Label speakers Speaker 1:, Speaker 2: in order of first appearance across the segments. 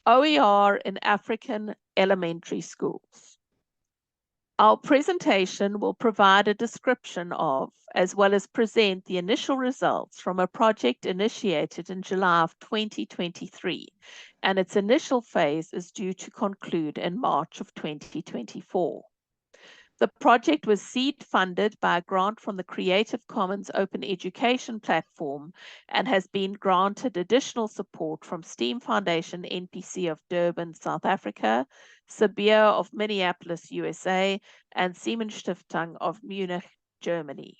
Speaker 1: OER in African elementary schools. Our presentation will provide a description of, as well as present the initial results from a project initiated in July of 2023, and its initial phase is due to conclude in March of 2024. The project was seed funded by a grant from the Creative Commons Open Education platform and has been granted additional support from STEAM Foundation NPC of Durban, South Africa, Sabir of Minneapolis, USA, and Siemens Stiftung of Munich, Germany.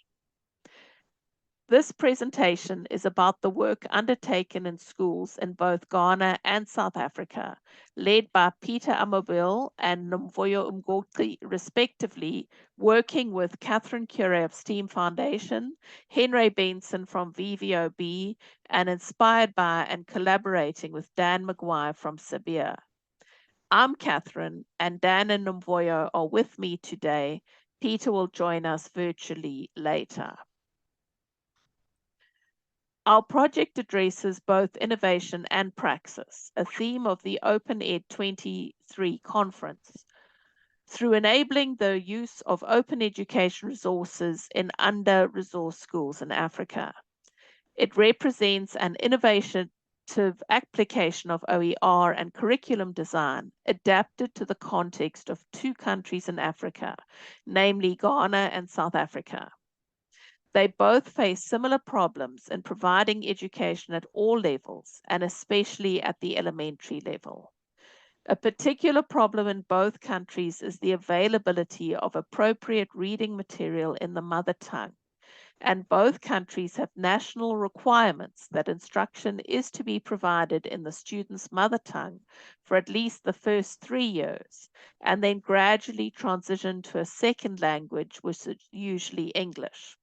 Speaker 1: This presentation is about the work undertaken in schools in both Ghana and South Africa, led by Peter Amoabil and Nomvuyo Mgoqi, respectively, working with Kathryn Kure of STEAM Foundation, Henre Benson from VVOB, and inspired by and collaborating with Dan McGuire from Sabir. I'm Kathryn, and Dan and Nomvuyo are with me today. Peter will join us virtually later. Our project addresses both innovation and praxis, a theme of the Open Ed 23 conference, through enabling the use of open education resources in under-resourced schools in Africa. It represents an innovative application of OER and curriculum design adapted to the context of two countries in Africa, namely Ghana and South Africa. They both face similar problems in providing education at all levels, and especially at the elementary level. A particular problem in both countries is the availability of appropriate reading material in the mother tongue, and both countries have national requirements that instruction is to be provided in the student's mother tongue for at least the first 3 years, and then gradually transition to a second language, which is usually English.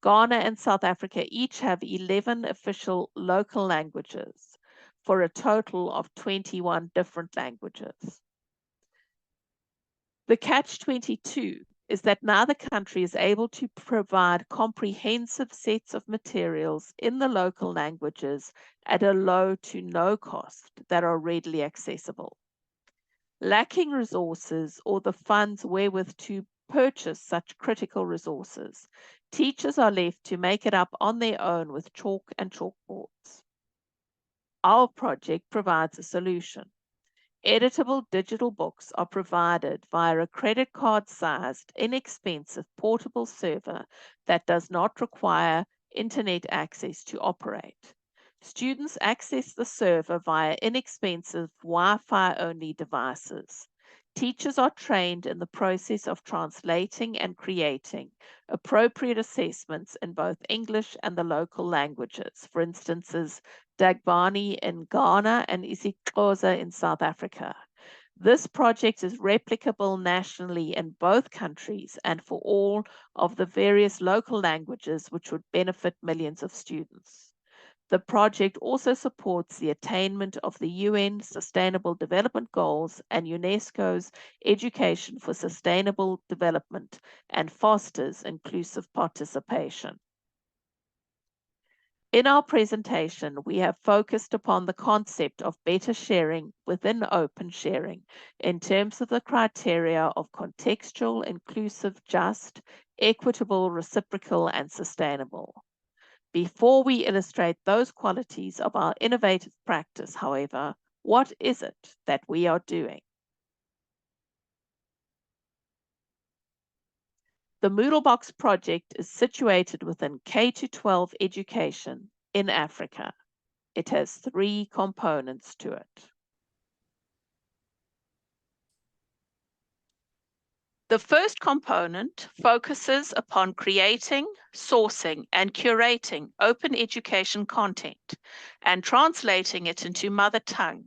Speaker 1: Ghana and South Africa each have 11 official local languages for a total of 21 different languages. The catch-22 is that neither country is able to provide comprehensive sets of materials in the local languages at a low to no cost that are readily accessible. Lacking resources or the funds wherewith to purchase such critical resources, teachers are left to make it up on their own with chalk and chalkboards. Our project provides a solution. Editable digital books are provided via a credit card-sized, inexpensive portable server that does not require internet access to operate. Students access the server via inexpensive Wi-Fi only devices. Teachers are trained in the process of translating and creating appropriate assessments in both English and the local languages, for instance, Dagbani in Ghana and isiXhosa in South Africa. This project is replicable nationally in both countries and for all of the various local languages, which would benefit millions of students. The project also supports the attainment of the UN Sustainable Development Goals and UNESCO's Education for Sustainable Development and fosters inclusive participation. In our presentation, we have focused upon the concept of better sharing within open sharing in terms of the criteria of contextual, inclusive, just, equitable, reciprocal, and sustainable. Before we illustrate those qualities of our innovative practice, however, what is it that we are doing? The Moodlebox project is situated within K-12 education in Africa. It has 3 components to it. The first component focuses upon creating, sourcing, and curating open education content and translating it into mother tongue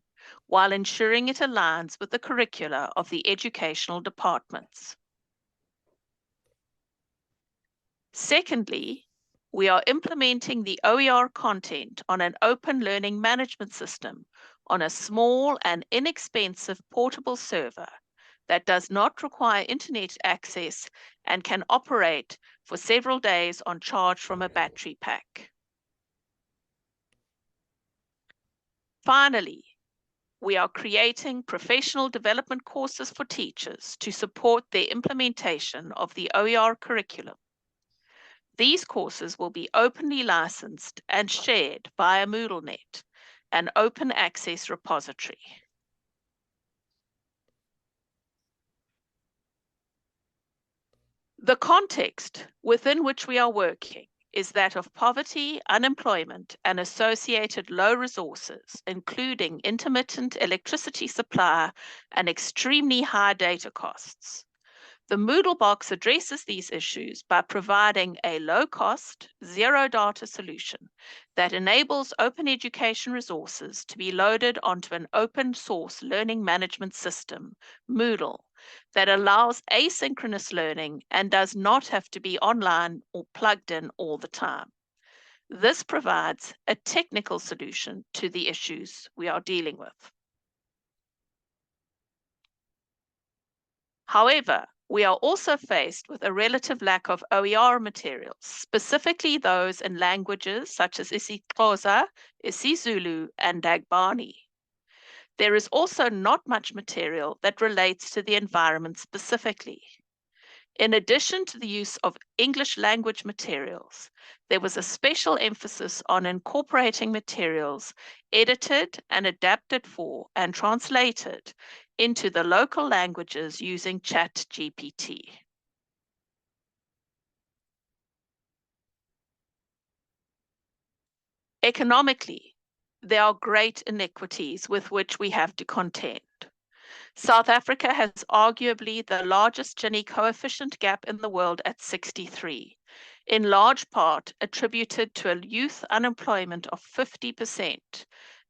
Speaker 1: while ensuring it aligns with the curricula of the educational departments. Secondly, we are implementing the OER content on an open learning management system on a small and inexpensive portable server that does not require internet access and can operate for several days on charge from a battery pack. Finally, we are creating professional development courses for teachers to support their implementation of the OER curriculum. These courses will be openly licensed and shared via MoodleNet, an open access repository. The context within which we are working is that of poverty, unemployment, and associated low resources, including intermittent electricity supply and extremely high data costs. The Moodle box addresses these issues by providing a low-cost, zero-data solution that enables open education resources to be loaded onto an open-source learning management system, Moodle, that allows asynchronous learning and does not have to be online or plugged in all the time. This provides a technical solution to the issues we are dealing with. However, we are also faced with a relative lack of OER materials, specifically those in languages such as isiXhosa, isiZulu, and Dagbani. There is also not much material that relates to the environment specifically. In addition to the use of English language materials, there was a special emphasis on incorporating materials edited and adapted for and translated into the local languages using ChatGPT. Economically, there are great inequities with which we have to contend. South Africa has arguably the largest Gini coefficient gap in the world at 63, in large part attributed to a youth unemployment of 50%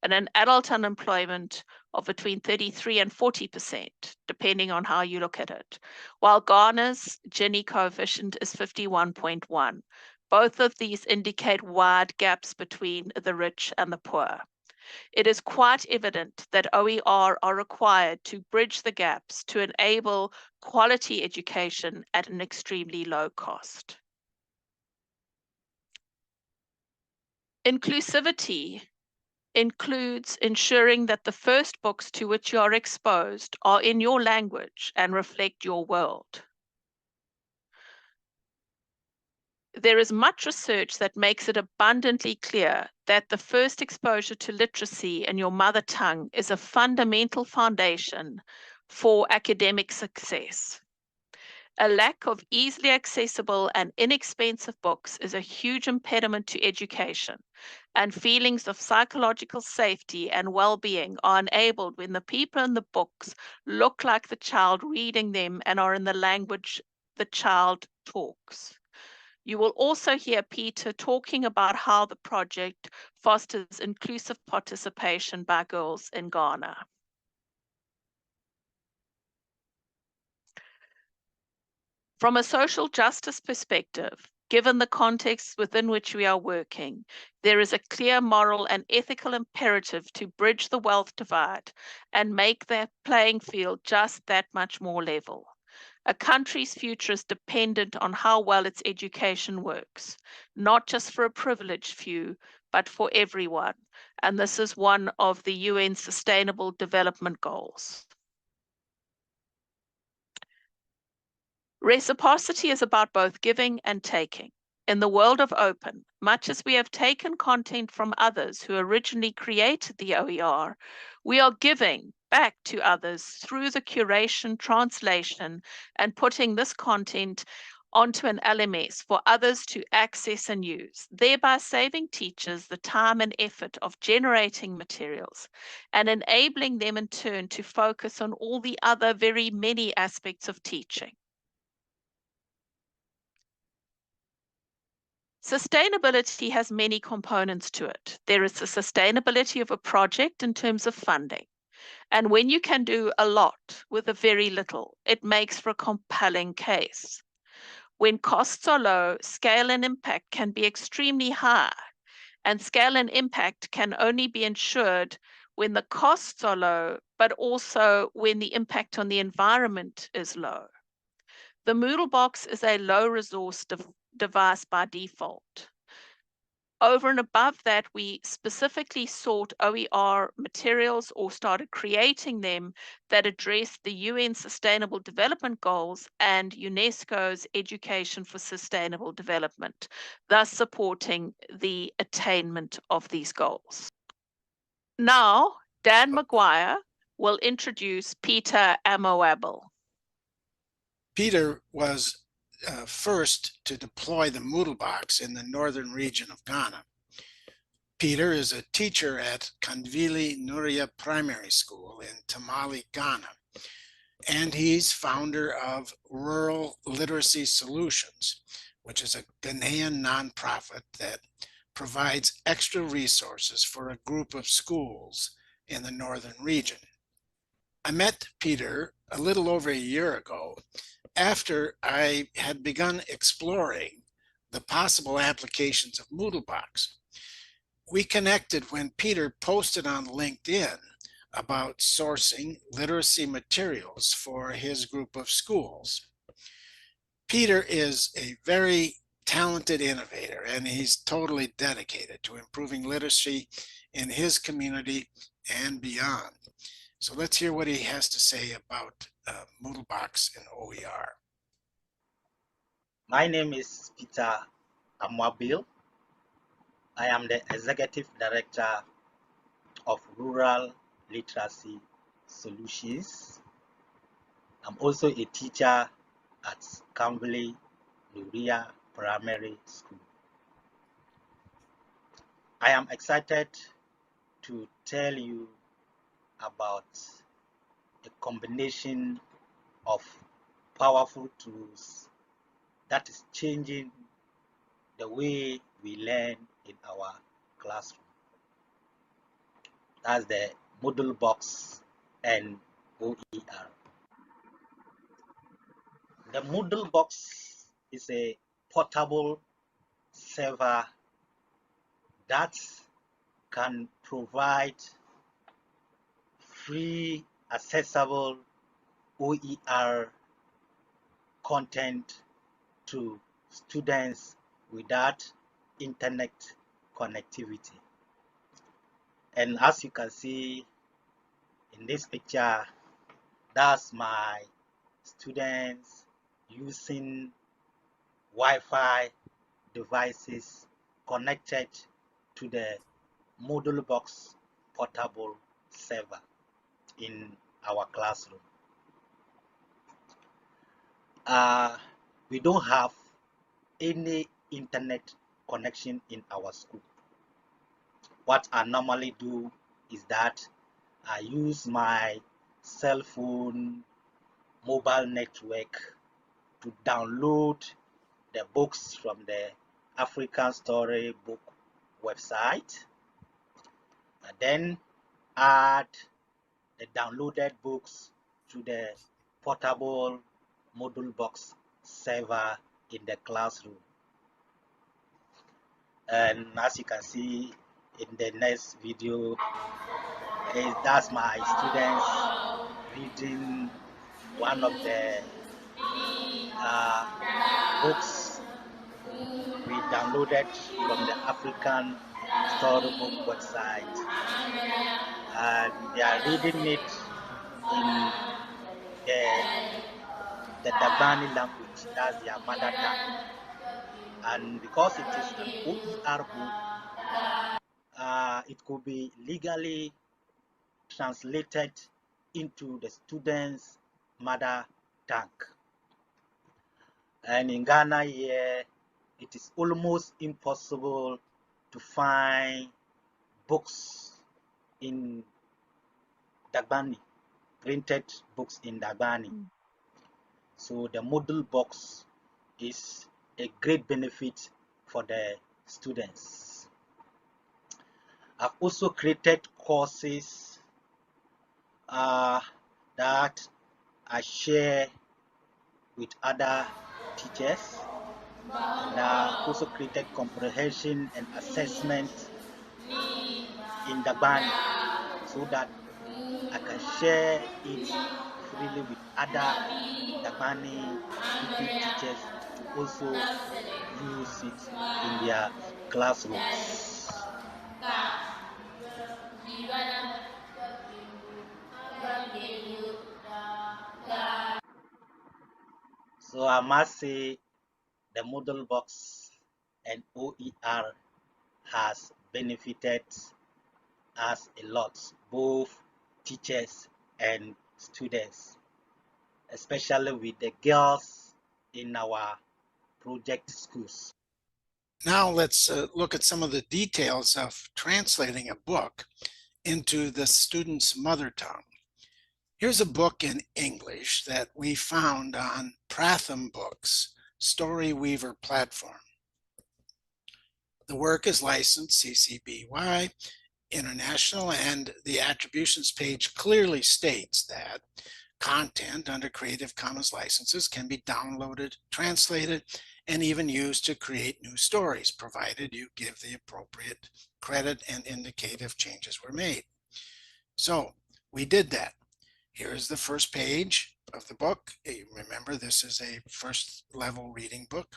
Speaker 1: and an adult unemployment of between 33 and 40%, depending on how you look at it, while Ghana's Gini coefficient is 51.1. Both of these indicate wide gaps between the rich and the poor. It is quite evident that OER are required to bridge the gaps to enable quality education at an extremely low cost. Inclusivity includes ensuring that the first books to which you are exposed are in your language and reflect your world. There is much research that makes it abundantly clear that the first exposure to literacy in your mother tongue is a fundamental foundation for academic success. A lack of easily accessible and inexpensive books is a huge impediment to education, and feelings of psychological safety and well-being are enabled when the people in the books look like the child reading them and are in the language the child talks. You will also hear Peter talking about how the project fosters inclusive participation by girls in Ghana. From a social justice perspective, given the context within which we are working, there is a clear moral and ethical imperative to bridge the wealth divide and make the playing field just that much more level. A country's future is dependent on how well its education works, not just for a privileged few, but for everyone. And this is one of the UN Sustainable Development Goals. Reciprocity is about both giving and taking. In the world of open, much as we have taken content from others who originally created the OER, we are giving back to others through the curation, translation, and putting this content onto an LMS for others to access and use, thereby saving teachers the time and effort of generating materials and enabling them in turn to focus on all the other very many aspects of teaching. Sustainability has many components to it. There is the sustainability of a project in terms of funding. And when you can do a lot with a very little, it makes for a compelling case. When costs are low, scale and impact can be extremely high. And scale and impact can only be ensured when the costs are low, but also when the impact on the environment is low. The Moodle box is a low resource device by default. Over and above that, we specifically sought OER materials or started creating them that address the UN Sustainable Development Goals and UNESCO's Education for Sustainable Development, thus supporting the attainment of these goals. Now, Dan McGuire will introduce Peter Amoabil.
Speaker 2: Peter was first to deploy the Moodle box in the northern region of Ghana. Peter is a teacher at Kanvili Nuria Primary School in Tamale, Ghana, and he's founder of Rural Literacy Solutions, which is a Ghanaian nonprofit that provides extra resources for a group of schools in the northern region. I met Peter a little over a year ago after I had begun exploring the possible applications of Moodlebox. We connected when Peter posted on LinkedIn about sourcing literacy materials for his group of schools. Peter is a very talented innovator, and he's totally dedicated to improving literacy in his community and beyond. So let's hear what he has to say about Moodlebox and OER.
Speaker 3: My name is Peter Amoabil. I am the Executive Director of Rural Literacy Solutions. I'm also a teacher at Kanvili Nuria Primary School. I am excited to tell you about a combination of powerful tools that is changing the way we learn in our classroom. That's the Moodlebox and OER. The Moodlebox is a portable server that can provide free, accessible OER content to students without internet connectivity. And as you can see in this picture, that's my students using Wi-Fi devices connected to the Moodlebox portable server in our classroom. We don't have any internet connection in our school. What I normally do is that I use my cell phone mobile network to download the books from the African Storybook website, and then add the downloaded books to the portable Moodlebox server in the classroom. And as you can see in the next video, that's my students reading one of the books we downloaded from the African Storybook website, and they are reading it in the Dagbani language, that's their mother tongue. And because it is an OER book, it could be legally translated into the student's mother tongue. And in Ghana here, it is almost impossible to find books in Dagbani, printed books in Dagbani. So the Moodlebox is a great benefit for the students. I've also created courses that I share with other teachers, and also created comprehension and assessment in Dagbani so that I can share it freely with other Dagbani speaking teachers to also use it in their classrooms. So I must say the model box and OER has benefited us a lot, both teachers and students, especially with the girls in our project schools.
Speaker 2: Now let's look at some of the details of translating a book into the student's mother tongue. Here's a book in English that we found on Pratham Books Story Weaver platform. The work is licensed CC BY International, and the attributions page clearly states that content under Creative Commons licenses can be downloaded, translated, and even used to create new stories, provided you give the appropriate credit and indicate if changes were made. So we did that. Here's the first page of the book. Remember, this is a first level reading book.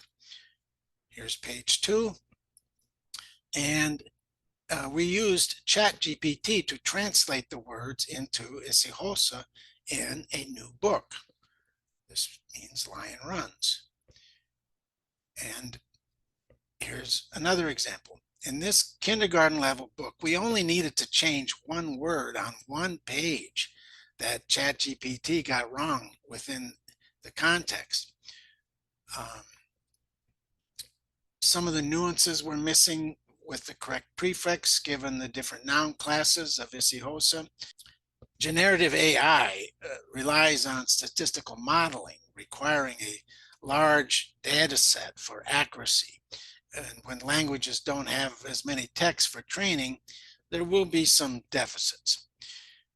Speaker 2: Here's page 2. And we used ChatGPT to translate the words into isiXhosa in a new book. This means lion runs. And here's another example. In this kindergarten level book, we only needed to change one word on one page that ChatGPT got wrong within the context. Some of the nuances were missing with the correct prefix given the different noun classes of isiXhosa. Generative AI relies on statistical modeling, requiring a large data set for accuracy. And when languages don't have as many texts for training, there will be some deficits.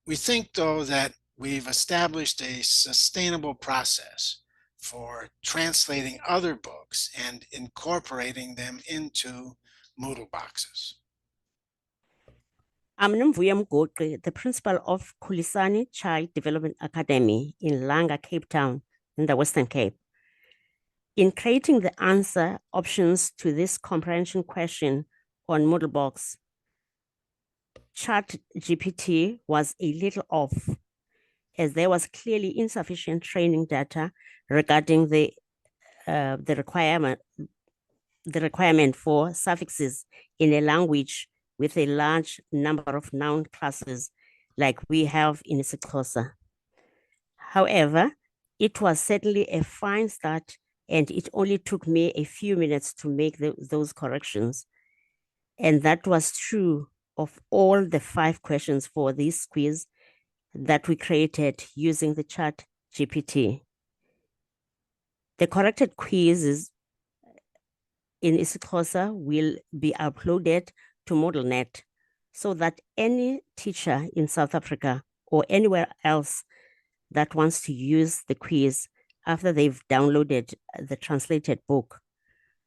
Speaker 2: We think, though, that we've established a sustainable process for translating other books and incorporating them into Moodle boxes.
Speaker 4: I'm Nomvuyo Mgoqi, the principal of Khulisani Child Development Academy in Langa, Cape Town, in the Western Cape. In creating the answer options to this comprehension question on Moodlebox, ChatGPT was a little off, as there was clearly insufficient training data regarding the requirement for suffixes in a language with a large number of noun classes like we have in isiXhosa. However, it was certainly a fine start, and it only took me a few minutes to make those corrections. And that was true of all the 5 questions for this quiz that we created using the ChatGPT. The corrected quizzes in isiXhosa will be uploaded to MoodleNet so that any teacher in South Africa or anywhere else that wants to use the quiz after they've downloaded the translated book,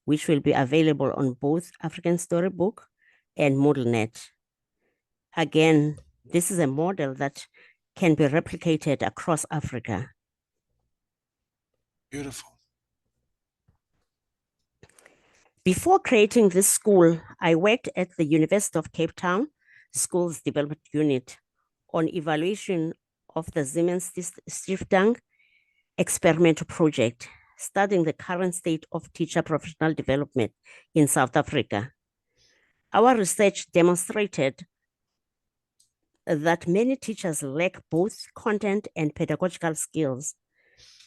Speaker 4: which will be available on both African Storybook and MoodleNet. Again, this is a model that can be replicated across Africa.
Speaker 2: Beautiful.
Speaker 4: Before creating this school, I worked at the University of Cape Town Schools Development Unit on evaluation of the Siemens Stiftung experimental project, studying the current state of teacher professional development in South Africa. Our research demonstrated that many teachers lack both content and pedagogical skills.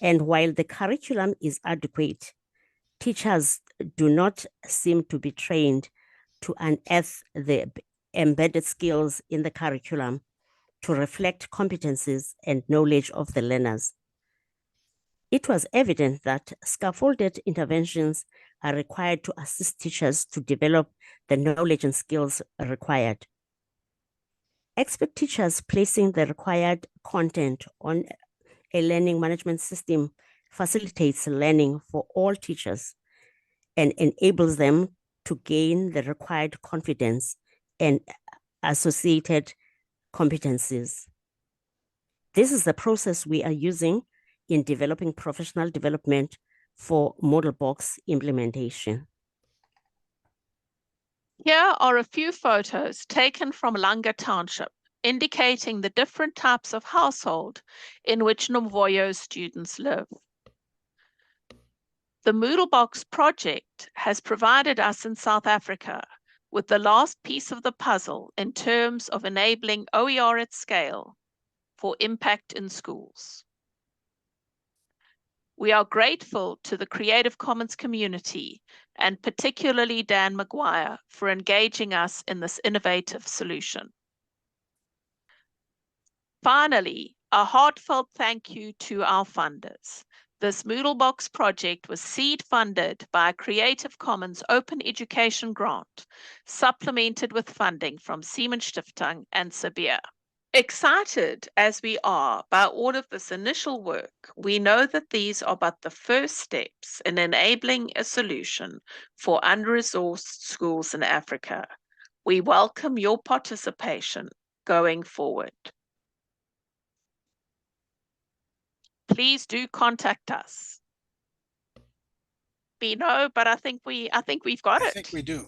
Speaker 4: And while the curriculum is adequate, teachers do not seem to be trained to unearth the embedded skills in the curriculum to reflect competencies and knowledge of the learners. It was evident that scaffolded interventions are required to assist teachers to develop the knowledge and skills required. Expert teachers placing the required content on a learning management system facilitates learning for all teachers and enables them to gain the required confidence and associated competencies. This is the process we are using in developing professional development for model box implementation.
Speaker 1: Here are a few photos taken from Langa Township, indicating the different types of household in which Nomvuyo students live. The Moodlebox project has provided us in South Africa with the last piece of the puzzle in terms of enabling OER at scale for impact in schools. We are grateful to the Creative Commons community and particularly Dan McGuire for engaging us in this innovative solution. Finally, a heartfelt thank you to our funders. This Moodlebox project was seed funded by a Creative Commons Open Education grant, supplemented with funding from Siemens Stiftung and Sabir. Excited as we are by all of this initial work, we know that these are but the first steps in enabling a solution for under-resourced schools in Africa. We welcome your participation going forward. Please do contact us. Bino, but I think we've got it.
Speaker 2: I think we do.